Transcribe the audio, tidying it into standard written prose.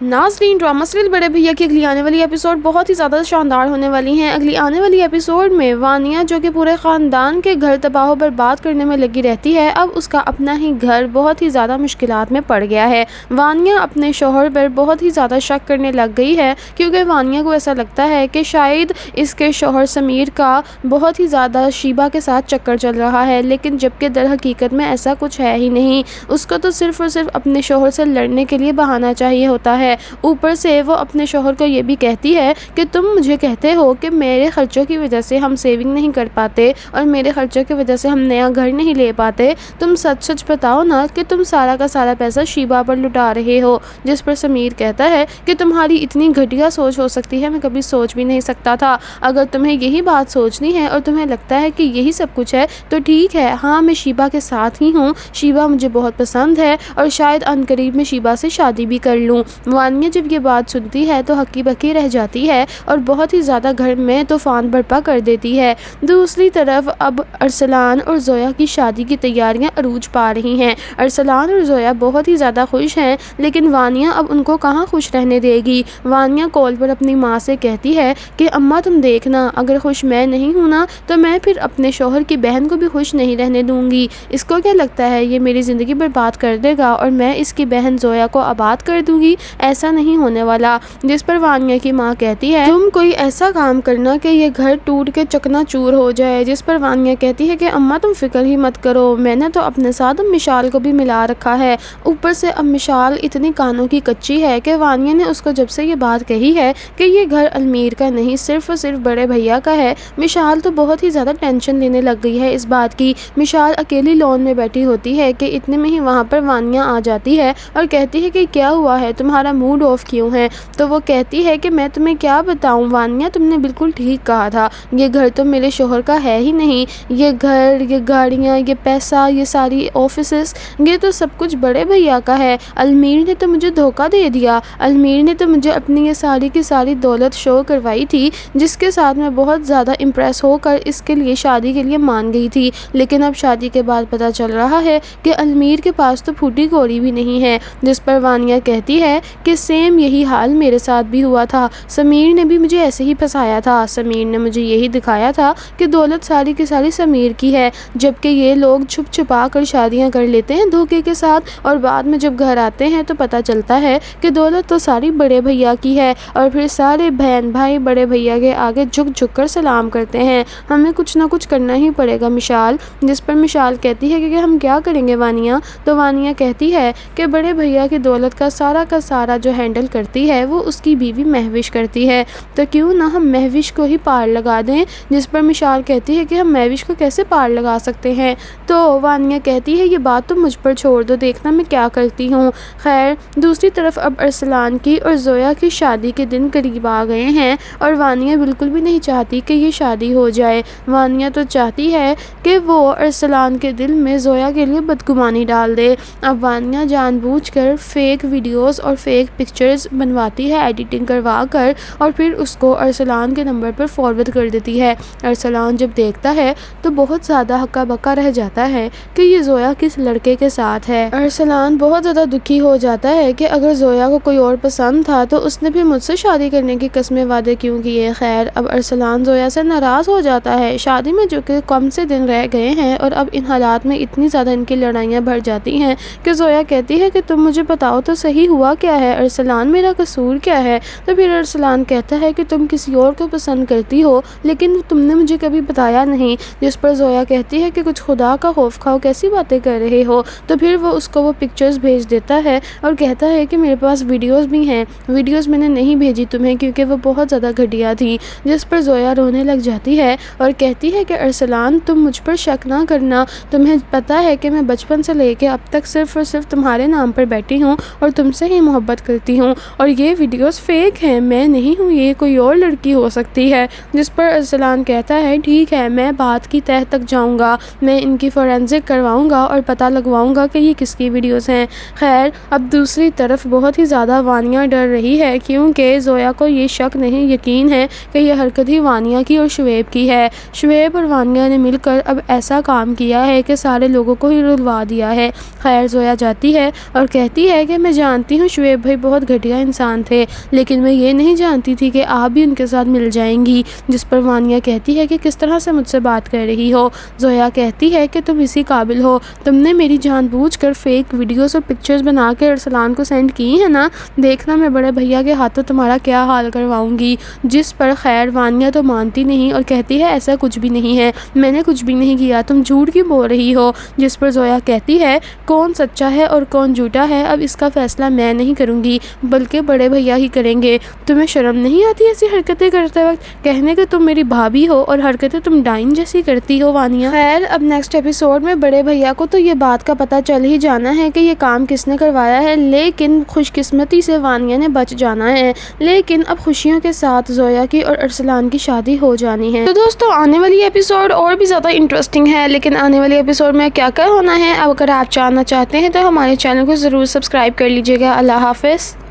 नाज़रीन, drama serial बड़े भैया की अगली आने वाली एपिसोड बहुत ही ज़्यादा शानदार होने वाली हैं। अगली आने वाली एपिसोड में वानिया, जो कि पूरे ख़ानदान के घर तबाह बर्बाद करने में लगी रहती है, अब उसका अपना ही घर बहुत ही ज़्यादा मुश्किलात में पड़ गया है। वानिया अपने शोहर पर बहुत ही ज़्यादा शक करने लग गई है, क्योंकि वानिया को ऐसा लगता है कि शायद इसके शोहर समीर का बहुत ही ज़्यादा शीबा के साथ चक्कर चल रहा है, लेकिन जबकि दर हकीकत में ऐसा कुछ है ही नहीं। उसको तो सिर्फ़ और सिर्फ अपने शोहर से लड़ने के लिए बहाना चाहिए होता है। ऊपर से वो अपने शोहर को ये भी कहती है कि तुम मुझे कहते हो कि मेरे खर्चों की वजह से हम सेविंग नहीं कर पाते और मेरे खर्चों की वजह से हम नया घर नहीं ले पाते। तुम सच सच बताओ ना कि तुम सारा का सारा पैसा शीबा पर लुटा रहे हो। जिस पर समीर कहता है कि तुम्हारी इतनी घटिया सोच हो सकती है, मैं कभी सोच भी नहीं सकता था। अगर तुम्हें यही बात सोचनी है और तुम्हें लगता है कि यही सब कुछ है तो ठीक है, हाँ मैं शीबा के साथ ही हूँ, शीबा मुझे बहुत पसंद है और शायद अनकरीब में शीबा से शादी भी कर लूँ। वानिया जब ये बात सुनती है तो हक्की बक्की रह जाती है और बहुत ही ज़्यादा घर में तूफान बर्पा कर देती है। दूसरी तरफ अब अरसलान और जोया की शादी की तैयारियां अरूज पा रही हैं। अरसलान और जोया बहुत ही ज़्यादा खुश हैं, लेकिन वानिया अब उनको कहाँ खुश रहने देगी। वानिया कॉल पर अपनी माँ से कहती है कि अम्मा तुम देखना, अगर खुश मैं नहीं हूँ ना तो मैं फिर अपने शोहर की बहन को भी खुश नहीं रहने दूँगी। इसको क्या लगता है ये मेरी ज़िंदगी बर्बाद कर देगा और मैं इसकी बहन जोया को आबाद कर दूँगी? ऐसा नहीं होने वाला। जिस पर वानिया की माँ कहती है तुम कोई ऐसा काम करना कि ये घर टूट के चकनाचूर हो जाए। जिस पर वानिया कहती है कि अम्मा तुम फिक्र ही मत करो, मैंने तो अपने साथ मिशाल को भी मिला रखा है। ऊपर से अब मिशाल इतनी कानों की कच्ची है कि वानिया ने उसको जब से ये बात कही है कि ये घर अलमीर का नहीं सिर्फ और सिर्फ बड़े भैया का है, मिशाल तो बहुत ही ज़्यादा टेंशन लेने लग गई है इस बात की। मिशाल अकेली लॉन में बैठी होती है कि इतने में ही वहाँ पर वानिया आ जाती है और कहती है कि क्या हुआ है, तुम्हारा मूड ऑफ क्यों है? तो वो कहती है कि मैं तुम्हें क्या बताऊं वानिया, तुमने बिल्कुल ठीक कहा था, ये घर तो मेरे शोहर का है ही नहीं। ये घर, ये गाड़ियाँ, ये पैसा, ये सारी ऑफिसेस, ये तो सब कुछ बड़े भैया का है। अलमीर ने तो मुझे धोखा दे दिया। अलमीर ने तो मुझे अपनी ये सारी की सारी दौलत शो करवाई थी, जिसके साथ मैं बहुत ज़्यादा इम्प्रेस होकर इसके लिए शादी के लिए मान गई थी। लेकिन अब शादी के बाद पता चल रहा है कि अलमीर के पास तो फूटी कौड़ी भी नहीं है। जिस पर वानिया कहती है कि सेम यही हाल मेरे साथ भी हुआ था, समीर ने भी मुझे ऐसे ही फंसाया था। समीर ने मुझे यही दिखाया था कि दौलत सारी की सारी समीर की है, जबकि ये लोग छुप छुपा कर शादियां कर लेते हैं धोखे के साथ और बाद में जब घर आते हैं तो पता चलता है कि दौलत तो सारी बड़े भैया की है। और फिर सारे बहन भाई बड़े भैया के आगे झुक झुक कर सलाम करते हैं। हमें कुछ ना कुछ करना ही पड़ेगा मिशाल। जिस पर मिशाल कहती है कि हम क्या करेंगे वानिया? तो वानिया कहती है कि बड़े भैया की दौलत का सारा जो हैंडल करती है वो उसकी बीवी महविश करती है, तो क्यों ना हम महविश को ही पार लगा दें। जिस पर मिशाल कहती है कि हम महविश को कैसे पार लगा सकते हैं? तो वानिया कहती है ये बात तो मुझ पर छोड़ दो, देखना मैं क्या करती हूँ। खैर दूसरी तरफ अब अरसलान की और जोया की शादी के दिन करीब आ गए हैं और वानिया बिल्कुल भी नहीं चाहती कि ये शादी हो जाए। वानिया तो चाहती है कि वो अरसलान के दिल में जोया के लिए बदगुमानी डाल दे। अब वानिया जानबूझकर फेक वीडियोस और फेक पिक्चर्स बनवाती है एडिटिंग करवा कर और फिर उसको अरसलान के नंबर पर फॉरवर्ड कर देती है। अरसलान जब देखता है तो बहुत ज़्यादा हक्का बक्का रह जाता है कि ये जोया किस लड़के के साथ है। अरसलान बहुत ज़्यादा दुखी हो जाता है कि अगर जोया को कोई और पसंद था तो उसने भी मुझसे शादी करने की कस्में वादे क्यों किए। खैर अब अरसलान जोया से नाराज़ हो जाता है। शादी में जो कि कम से दिन रह गए हैं और अब इन हालात में इतनी ज़्यादा इनकी लड़ाइयाँ बढ़ जाती हैं कि जोया कहती है कि तुम मुझे बताओ तो सही हुआ क्या है अरसलान, मेरा कसूर क्या है? तो फिर अरसलान कहता है कि तुम किसी और को पसंद करती हो लेकिन तुमने मुझे कभी बताया नहीं। जिस पर जोया कहती है कि कुछ खुदा का खौफ खाओ, कैसी बातें कर रहे हो? तो फिर वो उसको वो पिक्चर्स भेज देता है और कहता है कि मेरे पास वीडियोस भी हैं, वीडियोस मैंने नहीं भेजी तुम्हें क्योंकि वो बहुत ज़्यादा घटिया थी। जिस पर जोया रोने लग जाती है और कहती है कि अरसलान तुम मुझ पर शक ना करना, तुम्हें पता है कि मैं बचपन से लेके अब तक सिर्फ और सिर्फ तुम्हारे नाम पर बैठी हूँ और तुमसे ही मोहब्बत करती हूँ और ये वीडियोस फेक हैं, मैं नहीं हूँ, ये कोई और लड़की हो सकती है। जिस पर अरसलान कहता है ठीक है, मैं बात की तह तक जाऊँगा, मैं इनकी फोरेंसिक करवाऊँगा और पता लगवाऊँगा कि ये किसकी वीडियोस हैं। खैर अब दूसरी तरफ बहुत ही ज़्यादा वानिया डर रही है क्योंकि जोया को ये शक नहीं यकीन है कि ये हरकत ही वानिया की और शुएब की है। शुएब और वानिया ने मिलकर अब ऐसा काम किया है कि सारे लोगों को ही रुलवा दिया है। खैर जोया जाती है और कहती है कि मैं जानती हूँ शुएब بھائی بہت گھٹیا انسان تھے، لیکن میں یہ نہیں جانتی تھی کہ آپ بھی ان کے ساتھ مل جائیں گی۔ جس پر وانیہ کہتی ہے کہ کس طرح سے مجھ سے بات کر رہی ہو۔ زویا کہتی ہے کہ تم اسی قابل ہو، تم نے میری جان بوجھ کر فیک ویڈیوز اور پکچرز بنا کے ارسلان کو سینڈ کی ہے نا، دیکھنا میں بڑے بھیا کے ہاتھوں تمہارا کیا حال کرواؤں گی۔ جس پر خیر وانیہ تو مانتی نہیں اور کہتی ہے ایسا کچھ بھی نہیں ہے، میں نے کچھ بھی نہیں کیا، تم جھوٹ کیوں بول رہی ہو۔ جس پر زویا کہتی ہے کون سچا ہے اور کون جھوٹا ہے اب اس کا فیصلہ میں نہیں کروں گی بلکہ بڑے بھیا ہی کریں گے۔ تمہیں شرم نہیں آتی ایسی حرکتیں کرتے وقت، کہنے کہ تم میری بھابھی ہو اور حرکتیں تم ڈائن جیسی کرتی ہو وانیہ۔ خیر اب نیکسٹ ایپیسوڈ میں بڑے بھیا کو تو یہ بات کا پتہ چل ہی جانا ہے کہ یہ کام کس نے کروایا ہے، لیکن خوش قسمتی سے وانیہ نے بچ جانا ہے۔ لیکن اب خوشیوں کے ساتھ زویا کی اور ارسلان کی شادی ہو جانی ہے۔ تو دوستو آنے والی ایپیسوڈ اور بھی زیادہ انٹرسٹنگ ہے، لیکن آنے والی ایپیسوڈ میں کیا کیا ہونا ہے اگر آپ جاننا چاہتے ہیں تو ہمارے چینل کو ضرور سبسکرائب کر لیجیے گا۔ اللہ حافظ۔